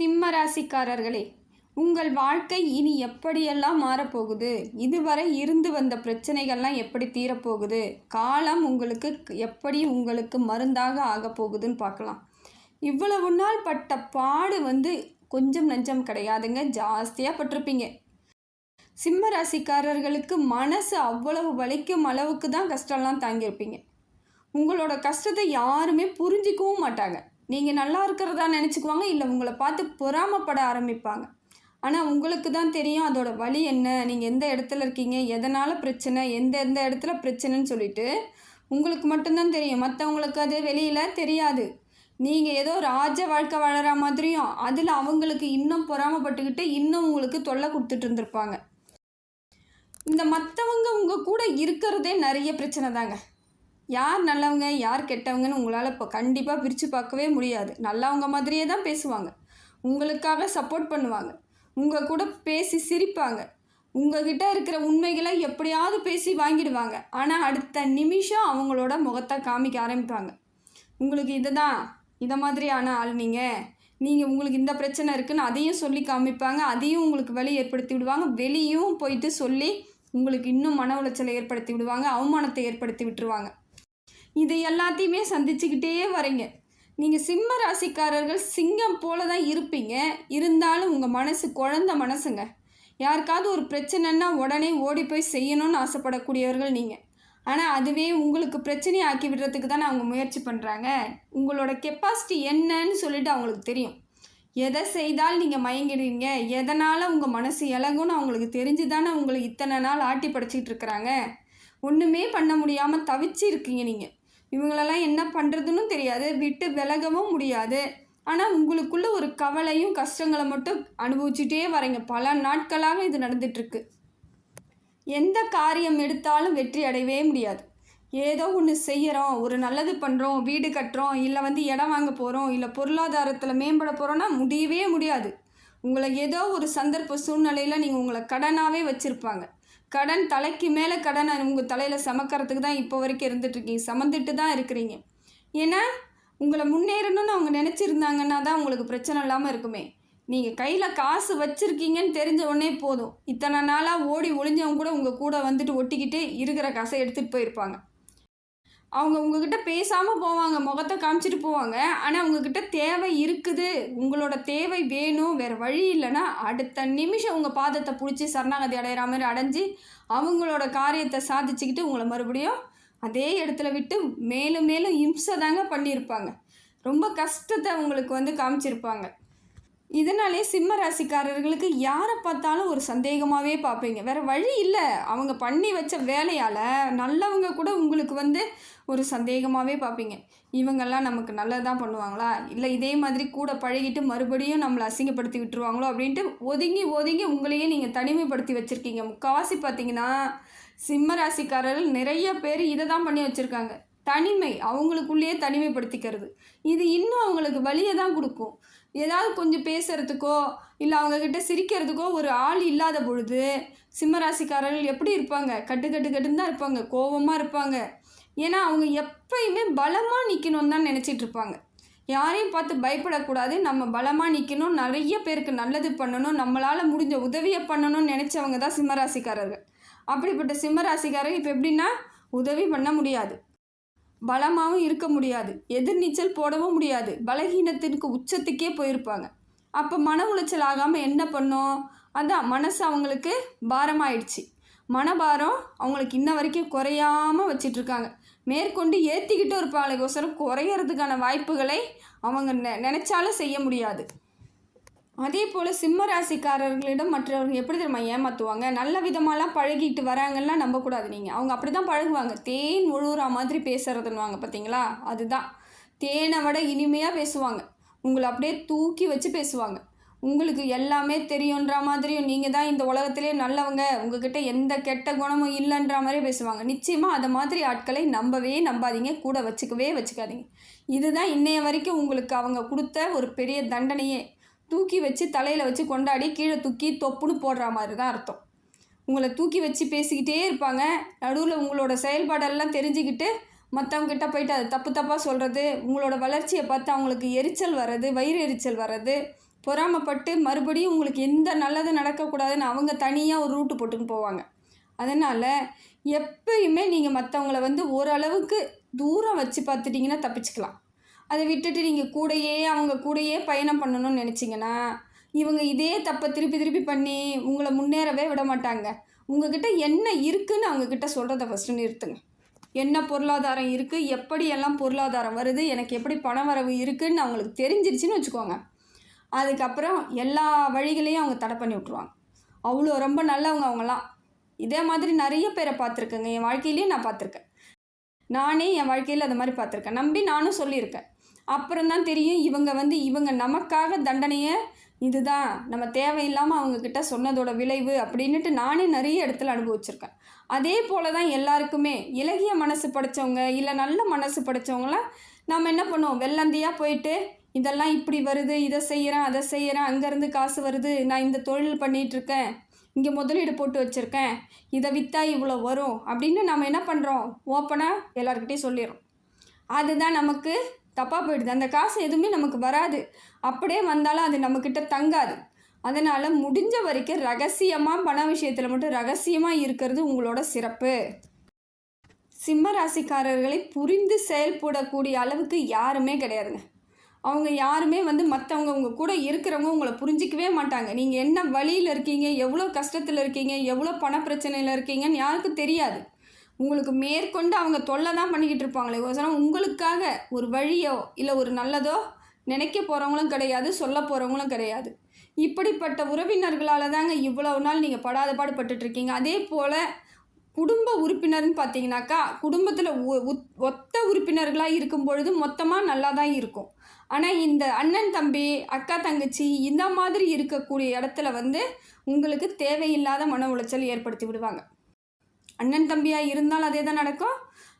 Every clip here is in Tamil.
சிம்ம ராசிக்காரர்களே, உங்கள் வாழ்க்கை இனி எப்படியெல்லாம் மாறப்போகுது? இதுவரை இருந்து வந்த பிரச்சனைகள்லாம் எப்படி தீரப்போகுது? காலம் எப்படி உங்களுக்கு மருந்தாக ஆகப்போகுதுன்னு பார்க்கலாம். இவ்வளவு நாள் பட்ட பாடு கொஞ்சம் நஞ்சம் கிடையாதுங்க, ஜாஸ்தியாக பட்டிருப்பீங்க. சிம்ம ராசிக்காரர்களுக்கு மனசு அவ்வளவு வலிக்கும் அளவுக்கு தான் கஷ்டம்லாம் தாங்கியிருப்பீங்க. உங்களோட கஷ்டத்தை யாருமே புரிஞ்சிக்கவும் மாட்டாங்க. நீங்கள் நல்லா இருக்கிறதா நினச்சிக்குவாங்க, இல்லை உங்களை பார்த்து பொறாமப்பட ஆரம்பிப்பாங்க. ஆனால் உங்களுக்கு தான் தெரியும் அதோட வலி என்ன, நீங்கள் எந்த இடத்துல இருக்கீங்க, எதனால் பிரச்சனை, எந்த இடத்துல பிரச்சனைன்னு சொல்லிட்டு உங்களுக்கு மட்டும்தான் தெரியும். மற்றவங்களுக்கு அது வெளியில் தெரியாது. நீங்கள் ஏதோ ராஜ வாழ்க்கை வாழற மாதிரியும் அதில் அவங்களுக்கு இன்னும் பொறாமப்பட்டுக்கிட்டு இன்னும் உங்களுக்கு தொல்லை கொடுத்துட்டு இருந்திருப்பாங்க. இந்த மற்றவங்க உங்கள் கூட இருக்கிறதே நிறைய பிரச்சனை தாங்க. யார் நல்லவங்க யார் கெட்டவங்கன்னு உங்களால் இப்போ கண்டிப்பாக பிரித்து பார்க்கவே முடியாது. நல்லவங்க மாதிரியே தான் பேசுவாங்க, உங்களுக்காக சப்போர்ட் பண்ணுவாங்க, உங்கள் கூட பேசி சிரிப்பாங்க, உங்ககிட்ட இருக்கிற உண்மைகளை எப்படியாவது பேசி வாங்கிடுவாங்க. ஆனால் அடுத்த நிமிஷம் அவங்களோட முகத்தை காமிக்க ஆரம்பிப்பாங்க. உங்களுக்கு இதை மாதிரியான ஆள் நீங்கள் உங்களுக்கு இந்த பிரச்சனை இருக்குதுன்னு அதையும் சொல்லி காமிப்பாங்க. அதையும் உங்களுக்கு வலி ஏற்படுத்தி விடுவாங்க. வெளியும் போயிட்டு சொல்லி உங்களுக்கு இன்னும் மன உளைச்சலை ஏற்படுத்தி விடுவாங்க, அவமானத்தை ஏற்படுத்தி விட்டுருவாங்க. இது எல்லாத்தையுமே சந்திச்சுக்கிட்டே வரீங்க. நீங்கள் சிம்ம ராசிக்காரர்கள் சிங்கம் போல தான் இருப்பீங்க. இருந்தாலும் உங்கள் மனசு குழந்த மனசுங்க. யாருக்காவது ஒரு பிரச்சனைன்னா உடனே ஓடி போய் செய்யணும்னு ஆசைப்படக்கூடியவர்கள் நீங்கள். ஆனால் அதுவே உங்களுக்கு பிரச்சனையை ஆக்கி விடுறதுக்கு தானே அவங்க முயற்சி பண்ணுறாங்க. உங்களோட கெப்பாசிட்டி என்னன்னு சொல்லிட்டு அவங்களுக்கு தெரியும். எதை செய்தால் நீங்கள் மயங்கிடுவீங்க, எதனால் உங்கள் மனசு இலகுன்னு அவங்களுக்கு தெரிஞ்சு தானே உங்களை இத்தனை நாள் ஆட்டி படைச்சிக்கிட்டு இருக்கிறாங்க. ஒன்றுமே பண்ண முடியாமல் தவிச்சு இருக்கீங்க நீங்கள். இவங்களெல்லாம் என்ன பண்ணுறதுன்னு தெரியாது, விட்டு விலகவும் முடியாது. ஆனால் உங்களுக்குள்ள ஒரு கவலையும் கஷ்டங்களை மட்டும் அனுபவிச்சுட்டே வரீங்க. பல நாட்களாக இது நடந்துகிட்ருக்கு. எந்த காரியம் எடுத்தாலும் வெற்றி அடையவே முடியாது. ஏதோ ஒன்று செய்கிறோம், ஒரு நல்லது பண்ணுறோம், வீடு கட்டுறோம், இல்லை இடம் வாங்க போகிறோம், இல்லை பொருளாதாரத்தில் மேம்பட போகிறோன்னா முடியவே முடியாது. உங்களை ஏதோ ஒரு சந்தர்ப்ப சூழ்நிலையில் நீங்கள் உங்களை கடனாகவே வச்சுருப்பாங்க. கடன் தலைக்கு மேலே கடனை உங்கள் தலையில் சமக்கிறதுக்கு தான் இப்போ வரைக்கும் இருந்துகிட்ருக்கீங்க, சமந்துட்டு தான் இருக்கிறீங்க. ஏன்னா உங்களை முன்னேறணும்னு அவங்க நினச்சிருந்தாங்கன்னா தான் உங்களுக்கு பிரச்சனை இல்லாமல் இருக்குமே. நீங்கள் கையில் காசு வச்சுருக்கீங்கன்னு தெரிஞ்ச உடனே போதும், இத்தனை நாளாக ஓடி ஒளிஞ்சவங்க கூட உங்கள் கூட வந்துட்டு ஒட்டிக்கிட்டு இருக்கிற காசை எடுத்துகிட்டு போயிருப்பாங்க. அவங்க உங்ககிட்ட பேசாமல் போவாங்க, முகத்தை காமிச்சிட்டு போவாங்க. ஆனால் உங்ககிட்ட தேவை இருக்குது, உங்களோட தேவை வேணும், வேறு வழி இல்லைன்னா அடுத்த நிமிஷம் உங்கள் பாதத்தை பிடிச்சி சரணாகதி அடைகிற மாதிரி அடைஞ்சி அவங்களோட காரியத்தை சாதிச்சுக்கிட்டு உங்களை மறுபடியும் அதே இடத்துல விட்டு மேலும் மேலும் இம்சை தாங்க பண்ணியிருப்பாங்க. ரொம்ப கஷ்டத்தை உங்களுக்கு காமிச்சிருப்பாங்க. இதனாலே சிம்ம ராசிக்காரர்களுக்கு யாரை பார்த்தாலும் ஒரு சந்தேகமாகவே பார்ப்பீங்க. வேறு வழி இல்லை, அவங்க பண்ணி வச்ச வேலையால் நல்லவங்க கூட உங்களுக்கு ஒரு சந்தேகமாகவே பார்ப்பீங்க. இவங்கெல்லாம் நமக்கு நல்லதாக பண்ணுவாங்களா, இல்லை இதே மாதிரி கூட பழகிட்டு மறுபடியும் நம்மளை அசிங்கப்படுத்தி விட்டுருவாங்களோ அப்படின்ட்டு ஒதுங்கி உங்களையே நீங்கள் தனிமைப்படுத்தி வச்சுருக்கீங்க. முக்கால்வாசி பார்த்திங்கன்னா சிம்ம ராசிக்காரர்கள் நிறைய பேர் இதை தான் பண்ணி வச்சுருக்காங்க. தனிமை, அவங்களுக்குள்ளேயே தனிமைப்படுத்திக்கிறது. இது இன்னும் அவங்களுக்கு வலியை தான் கொடுக்கும். ஏதாவது கொஞ்சம் பேசுகிறதுக்கோ இல்லை அவங்கக்கிட்ட சிரிக்கிறதுக்கோ ஒரு ஆள் இல்லாத பொழுது சிம்மராசிக்காரர்கள் எப்படி இருப்பாங்க? கட்டுன்னு தான் இருப்பாங்க, கோபமாக இருப்பாங்க. ஏன்னா அவங்க எப்பயுமே பலமாக நிற்கணும்னு தான் நினச்சிட்டு இருப்பாங்க. யாரையும் பார்த்து பயப்படக்கூடாது, நம்ம பலமாக நிற்கணும், நிறைய பேருக்கு நல்லது பண்ணணும், நம்மளால் முடிஞ்ச உதவியை பண்ணணும்னு நினச்சவங்க தான் சிம்மராசிக்காரர்கள். அப்படிப்பட்ட சிம்மராசிக்காரர்கள் இப்போ எப்படின்னா உதவி பண்ண முடியாது, பலமாகவும் இருக்க முடியாது, எதிர்நீச்சல் போடவும் முடியாது, பலகீனத்திற்கு உச்சத்துக்கே போயிருப்பாங்க. அப்போ மன உளைச்சல் ஆகாமல் என்ன பண்ணோம், அதான் மனசு அவங்களுக்கு பாரமாயிடுச்சு. மனபாரம் அவங்களுக்கு இன்ன வரைக்கும் குறையாமல் வச்சிட்ருக்காங்க. மேற்கொண்டு ஏற்றிக்கிட்டும் இருப்பாங்களேக்கோசரம் குறையிறதுக்கான வாய்ப்புகளை அவங்க நினச்சாலும் செய்ய முடியாது. அதே போல் சிம்ம ராசிக்காரர்களிடம் மற்றவர்கள் எப்படி தெரியுமா ஏமாற்றுவாங்க, நல்ல விதமாலாம் பழகிட்டு வராங்கலாம் நம்பக்கூடாது. நீங்கள் அவங்க அப்படி தான் பழகுவாங்க. தேன் ஒழுகுற மாதிரி பேசுகிறதுன்னுவாங்க பார்த்தீங்களா, அதுதான். தேனை விட இனிமையாக பேசுவாங்க, உங்களை அப்படியே தூக்கி வச்சு பேசுவாங்க. உங்களுக்கு எல்லாமே தெரியுன்ற மாதிரியும் நீங்கள் தான் இந்த உலகத்திலே நல்லவங்க, உங்ககிட்ட எந்த கெட்ட குணமும் இல்லைன்ற மாதிரி பேசுவாங்க. நிச்சயமாக அதை மாதிரி ஆட்களை நம்பாதீங்க, கூட வச்சுக்காதீங்க. இதுதான் இன்னைய வரைக்கும் உங்களுக்கு அவங்க கொடுத்த ஒரு பெரிய தண்டனையே. தூக்கி வச்சு தலையில் வச்சு கொண்டாடி கீழே தூக்கி தொப்புன்னு போடுற மாதிரி தான் அர்த்தம். உங்களை தூக்கி வச்சு பேசிக்கிட்டே இருப்பாங்க. நடுவில் உங்களோட செயல்பாடெல்லாம் தெரிஞ்சுக்கிட்டு மற்றவங்ககிட்ட போயிட்டு அது தப்பாக சொல்கிறது, உங்களோட வளர்ச்சியை பார்த்து அவங்களுக்கு எரிச்சல் வர்றது, வயிறு எரிச்சல் வர்றது, பொறாமைப்பட்டு மறுபடியும் உங்களுக்கு எந்த நல்லது நடக்கக்கூடாதுன்னு அவங்க தனியாக ஒரு ரூட்டு போட்டுன்னு போவாங்க. அதனால் எப்பயுமே நீங்கள் மற்றவங்கள வந்து ஓரளவுக்கு தூரம் வச்சு பார்த்துட்டிங்கன்னா தப்பிச்சுக்கலாம். அதை விட்டுட்டு நீங்கள் கூடயே அவங்க கூடயே பயணம் பண்ணணும்னு நினச்சிங்கன்னா இவங்க இதே தப்பை திருப்பி திருப்பி பண்ணி உங்களை முன்னேறவே விட மாட்டாங்க. உங்ககிட்ட என்ன இருக்குதுன்னு அவங்கக்கிட்ட சொல்கிறத ஃபஸ்ட்டு நிறுத்துங்க. என்ன பொருளாதாரம் இருக்குது, எப்படியெல்லாம் பொருளாதாரம் வருது, எனக்கு எப்படி பண வரவு இருக்குதுன்னு அவங்களுக்கு தெரிஞ்சிருச்சுன்னு வச்சுக்கோங்க. அதுக்கப்புறம் எல்லா வழிகளையும் அவங்க தடை பண்ணி விட்ருவாங்க. அவ்வளோ ரொம்ப நல்லவங்க அவங்களாம். இதே மாதிரி நிறைய பேரை பார்த்துருக்கேங்க. என் வாழ்க்கையிலேயே நான் பார்த்துருக்கேன். நானே என் வாழ்க்கையில் அது மாதிரி பார்த்துருக்கேன். நம்பி நானும் சொல்லியிருக்கேன். அப்புறம் தான் தெரியும் இவங்க நமக்காக தண்டனையை இதுதான் நம்ம தேவையில்லாமல் அவங்கக்கிட்ட சொன்னதோட விளைவு அப்படின்ட்டு நானே நிறைய இடத்துல அனுபவிச்சிருக்கேன். அதே போல் தான் எல்லாருக்குமே இலகிய மனசு படைத்தவங்க இல்லை நல்ல மனசு படைத்தவங்களாம் நம்ம என்ன பண்ணுவோம், வெள்ளந்தியாக போயிட்டு இதெல்லாம் இப்படி வருது, இதை செய்கிறேன் அதை செய்கிறேன், அங்கேருந்து காசு வருது, நான் இந்த தொழில் பண்ணிகிட்ருக்கேன், இங்கே முதலீடு போட்டு வச்சுருக்கேன், இதை விற்றா இவ்வளோ வரும் அப்படின்னு நம்ம என்ன பண்ணுறோம், ஓப்பனாக எல்லாருக்கிட்டையும் சொல்லிடுறோம். அதுதான் நமக்கு தப்பாக போயிடுது. அந்த காசு எதுவுமே நமக்கு வராது. அப்படியே வந்தாலும் அது நம்மக்கிட்ட தங்காது. அதனால் முடிஞ்ச வரைக்கும் ரகசியமாக பண விஷயத்தில் மட்டும் ரகசியமாக இருக்கிறது உங்களோட சிறப்பு. சிம்ம ராசிக்காரர்களை புரிந்து செயல்படக்கூடிய அளவுக்கு யாருமே கிடையாதுங்க. அவங்க யாருமே மற்றவங்க உங்கள் கூட இருக்கிறவங்க உங்களை புரிஞ்சிக்கவே மாட்டாங்க. நீங்கள் என்ன வழியில் இருக்கீங்க, எவ்வளோ கஷ்டத்தில் இருக்கீங்க, எவ்வளோ பண பிரச்சனையில் இருக்கீங்கன்னு யாருக்கும் தெரியாது. உங்களுக்கு மேற்கொண்டு அவங்க தொல்லை தான் பண்ணிக்கிட்டு இருப்பாங்களே ஒசரம் உங்களுக்காக ஒரு வழியோ இல்லை ஒரு நல்லதோ நினைக்க போகிறவங்களும் கிடையாது, சொல்ல போகிறவங்களும் கிடையாது. இப்படிப்பட்ட உறவினர்களால் தாங்க இவ்வளவு நாள் நீங்கள் படாத பாடுபட்டுட்ருக்கீங்க. அதே போல் குடும்ப உறுப்பினர்னு பார்த்தீங்கன்னாக்கா குடும்பத்தில் ஒத்த உறுப்பினர்களாக இருக்கும் பொழுது மொத்தமாக நல்லா தான் இருக்கும். ஆனால் இந்த அண்ணன் தம்பி அக்கா தங்கச்சி இந்த மாதிரி இருக்கக்கூடிய இடத்துல உங்களுக்கு தேவையில்லாத மன உளைச்சல் ஏற்படுத்தி விடுவாங்க. அண்ணன் தம்பியாக இருந்தாலும் அதே தான் நடக்கும்,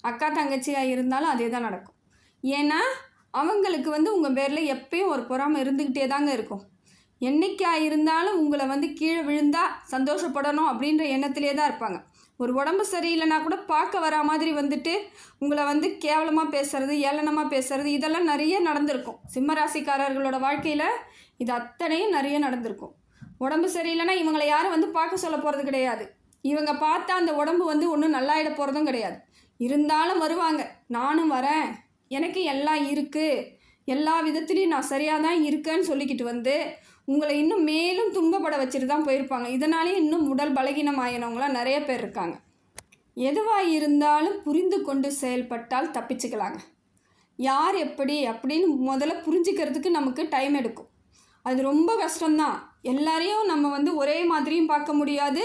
அக்கா தங்கச்சியாக இருந்தாலும் அதே தான் நடக்கும். ஏன்னா அவங்களுக்கு உங்கள் பேரில் எப்பயும் ஒரு பொறாமை இருந்துக்கிட்டே தாங்க இருக்கும். என்றைக்கா இருந்தாலும் உங்களை கீழே விழுந்தால் சந்தோஷப்படணும் அப்படின்ற எண்ணத்திலே தான் இருப்பாங்க. ஒரு உடம்பு சரியில்லைனா கூட பார்க்க வரா மாதிரி உங்களை கேவலமாக பேசுகிறது, ஏளனமாக பேசுகிறது இதெல்லாம் நிறைய நடந்திருக்கும். சிம்மராசிக்காரர்களோட வாழ்க்கையில் இது அத்தனையும் நிறைய நடந்திருக்கும். உடம்பு சரியில்லைன்னா இவங்களை யாரும் பார்க்க சொல்ல போகிறது கிடையாது. இவங்க பார்த்தா அந்த உடம்பு ஒன்றும் நல்லாயிட போகிறதும் கிடையாது. இருந்தாலும் வருவாங்க, நானும் வரேன், எனக்கு எல்லாம் இருக்குது, எல்லா விதத்துலேயும் நான் சரியாக தான் இருக்கேன்னு சொல்லிக்கிட்டு உங்களை இன்னும் மேலும் துன்பப்பட வச்சுட்டு தான் போயிருப்பாங்க. இதனாலே இன்னும் உடல் பலகீனம் ஆகினவங்களாம் நிறைய பேர் இருக்காங்க. எதுவாக இருந்தாலும் புரிந்து கொண்டு செயல்பட்டால் தப்பிச்சுக்கலாங்க. யார் எப்படி அப்படின்னு முதல்ல புரிஞ்சுக்கிறதுக்கு நமக்கு டைம் எடுக்கும். அது ரொம்ப கஷ்டம்தான். எல்லாரையும் நம்ம ஒரே மாதிரியும் பார்க்க முடியாது,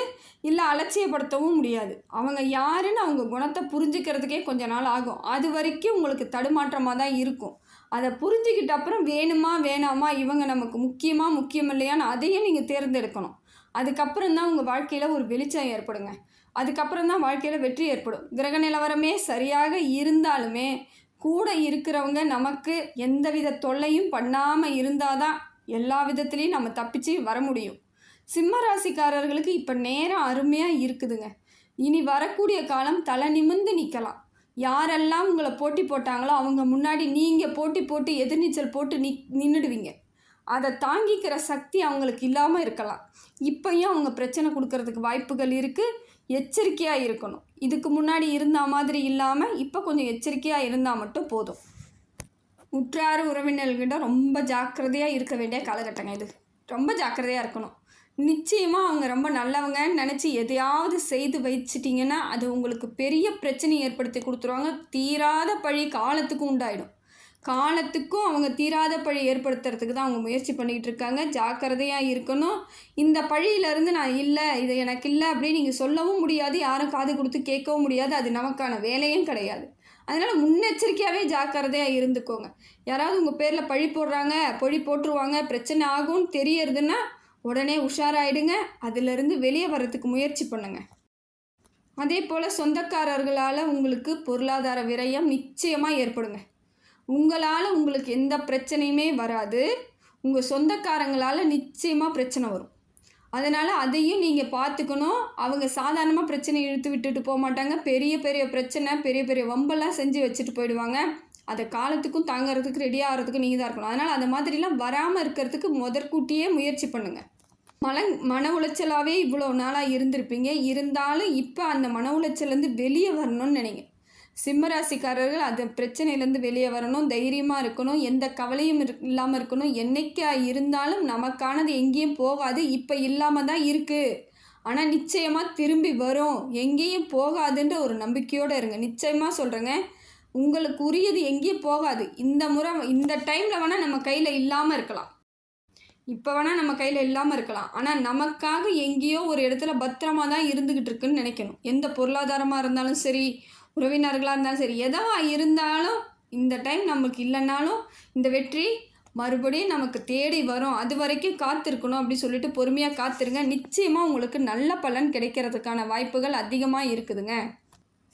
இல்லை அலட்சியப்படுத்தவும் முடியாது. அவங்க யாருன்னு அவங்க குணத்தை புரிஞ்சுக்கிறதுக்கே கொஞ்ச நாள் ஆகும். அது வரைக்கும் உங்களுக்கு தடுமாற்றமாக தான் இருக்கும். அதை புரிஞ்சுக்கிட்ட அப்புறம் வேணுமா வேணாமா, இவங்க நமக்கு முக்கியம் இல்லையான்னு அதையும் நீங்கள் தேர்ந்தெடுக்கணும். அதுக்கப்புறம் தான் உங்கள் வாழ்க்கையில் ஒரு வெளிச்சம் ஏற்படுங்க. அதுக்கப்புறம் தான் வாழ்க்கையில் வெற்றி ஏற்படும். கிரக நிலவரமே சரியாக இருந்தாலுமே கூட இருக்கிறவங்க நமக்கு எந்தவித தொல்லையும் பண்ணாமல் இருந்தால் தான் எல்லா விதத்துலேயும் நம்ம தப்பிச்சு வர முடியும். சிம்ம ராசிக்காரர்களுக்கு இப்போ நேரம் அருமையாக இருக்குதுங்க. இனி வரக்கூடிய காலம் தலை நிமிர்ந்து நிற்கலாம். யாரெல்லாம் உங்களை போட்டி போட்டாங்களோ அவங்க முன்னாடி நீங்கள் போட்டு எதிர்நீச்சல் போட்டு நின்றுடுவீங்க. அதை தாங்கிக்கிற சக்தி அவங்களுக்கு இல்லாமல் இருக்கலாம். இப்போயும் அவங்க பிரச்சனை கொடுக்கறதுக்கு வாய்ப்புகள் இருக்குது. எச்சரிக்கையாக இருக்கணும். இதுக்கு முன்னாடி இருந்த மாதிரி இல்லாமல் இப்போ கொஞ்சம் எச்சரிக்கையாக இருந்தால் மட்டும் போதும். உற்றார் உறவினர்கிட்ட ரொம்ப ஜாக்கிரதையாக இருக்க வேண்டிய காலகட்டங்க இது. ரொம்ப ஜாக்கிரதையாக இருக்கணும். நிச்சயமாக அவங்க ரொம்ப நல்லவங்கன்னு நினச்சி எதையாவது செய்து வச்சிட்டிங்கன்னா அது உங்களுக்கு பெரிய பிரச்சனை ஏற்படுத்தி கொடுத்துருவாங்க. தீராத பழி காலத்துக்கும் உண்டாயிடும். காலத்துக்கும் அவங்க தீராத பழி ஏற்படுத்துறதுக்கு தான் அவங்க முயற்சி பண்ணிக்கிட்டு இருக்காங்க. ஜாக்கிரதையாக இருக்கணும். இந்த பழியிலேருந்து நான் இல்லை, இது எனக்கு இல்லை அப்படின்னு நீங்கள் சொல்லவும் முடியாது, யாரும் காது கொடுத்து கேட்கவும் முடியாது. அது நமக்கான வேலையும் கிடையாது. அதனால் முன்னெச்சரிக்கையாகவே ஜாக்கிரதையாக இருந்துக்கோங்க. யாராவது உங்கள் பேரில் பழி போடுறாங்க, பழி போட்டுருவாங்க, பிரச்சனை ஆகும்னு தெரியறதுன்னா உடனே உஷாராயிடுங்க. அதிலிருந்து வெளியே வர்றதுக்கு முயற்சி பண்ணுங்கள். அதே போல் சொந்தக்காரர்களால் உங்களுக்கு பொருளாதார விரயம் நிச்சயமாக ஏற்படுங்க. உங்களால் உங்களுக்கு எந்த பிரச்சனையுமே வராது. உங்கள் சொந்தக்காரங்களால் நிச்சயமாக பிரச்சனை வரும். அதனால் அதையும் நீங்கள் பார்த்துக்கணும். அவங்க சாதாரணமாக பிரச்சனை இழுத்து விட்டுட்டு போக மாட்டாங்க. பெரிய பெரிய பிரச்சனை, பெரிய பெரிய வம்பெல்லாம் செஞ்சு வச்சுட்டு போயிடுவாங்க. அதை காலத்துக்கும் தாங்கிறதுக்கு ரெடி ஆகிறதுக்கு நீங்கள் தான் இருக்கணும். அதனால் அந்த மாதிரிலாம் வராமல் இருக்கிறதுக்கு முதற்கூட்டியே முயற்சி பண்ணுங்கள். மன உளைச்சலாகவே இவ்வளோ நாளாக இருந்திருப்பீங்க. இருந்தாலும் இப்போ அந்த மன உளைச்சலேருந்து வெளியே வரணும்னு நினைங்க. சிம்மராசிக்காரர்கள் அந்த பிரச்சனையிலேருந்து வெளியே வரணும், தைரியமாக இருக்கணும், எந்த கவலையும் இல்லாமல் இருக்கணும். என்றைக்கா இருந்தாலும் நமக்கானது எங்கேயும் போகாது, இப்போ இல்லாமல் தான் இருக்குது, ஆனால் நிச்சயமாக திரும்பி வரும், எங்கேயும் போகாதுன்ற ஒரு நம்பிக்கையோடு இருங்க. நிச்சயமாக சொல்கிறேங்க, உங்களுக்கு உரியது எங்கேயும் போகாது. இந்த முறை இந்த டைமில் வேணால் நம்ம கையில் இல்லாமல் இருக்கலாம், இப்போ வேணால் நம்ம கையில் இல்லாமல் இருக்கலாம், ஆனால் நமக்காக எங்கேயோ ஒரு இடத்துல பத்திரமாக தான் இருந்துக்கிட்டு இருக்குன்னு நினைக்கணும். எந்த பொருளாதாரமாக இருந்தாலும் சரி, உறவினர்களாக இருந்தாலும் சரி, எதுவாக இருந்தாலும் இந்த டைம் நமக்கு இல்லைன்னாலும் இந்த வெற்றி மறுபடியும் நமக்கு தேடி வரும். அது வரைக்கும் காத்திருக்கணும் அப்படி சொல்லிட்டு பொறுமையாக காத்திருங்க. நிச்சயமாக உங்களுக்கு நல்ல பலன் கிடைக்கிறதுக்கான வாய்ப்புகள் அதிகமாக இருக்குதுங்க.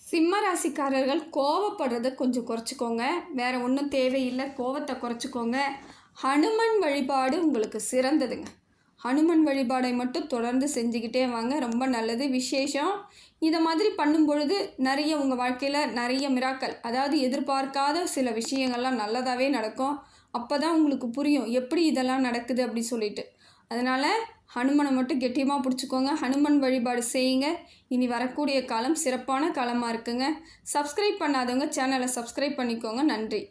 சிம்ம ராசிக்காரர்கள் கோவப்படுறதை கொஞ்சம் குறைச்சிக்கோங்க. வேறு ஒன்றும் தேவையில்லை, கோவத்தை குறைச்சிக்கோங்க. ஹனுமன் வழிபாடு உங்களுக்கு சிறந்ததுங்க. ஹனுமன் வழிபாடை மட்டும் தொடர்ந்து செஞ்சுக்கிட்டே வாங்க, ரொம்ப நல்லது, விசேஷம். இதை மாதிரி பண்ணும் பொழுது நிறைய உங்கள் வாழ்க்கையில் நிறைய மிராக்கள், அதாவது எதிர்பார்க்காத சில விஷயங்கள்லாம் நல்லதாகவே நடக்கும். அப்போ தான் உங்களுக்கு புரியும் எப்படி இதெல்லாம் நடக்குது அப்படி சொல்லிட்டு. அதனால் ஹனுமனை மட்டும் கெட்டியமாக பிடிச்சிக்கோங்க, ஹனுமன் வழிபாடு செய்யுங்க. இனி வரக்கூடிய காலம் சிறப்பான காலமாக இருக்குங்க. சப்ஸ்கிரைப் பண்ணாதவங்க சேனலை சப்ஸ்கிரைப் பண்ணிக்கோங்க. நன்றி.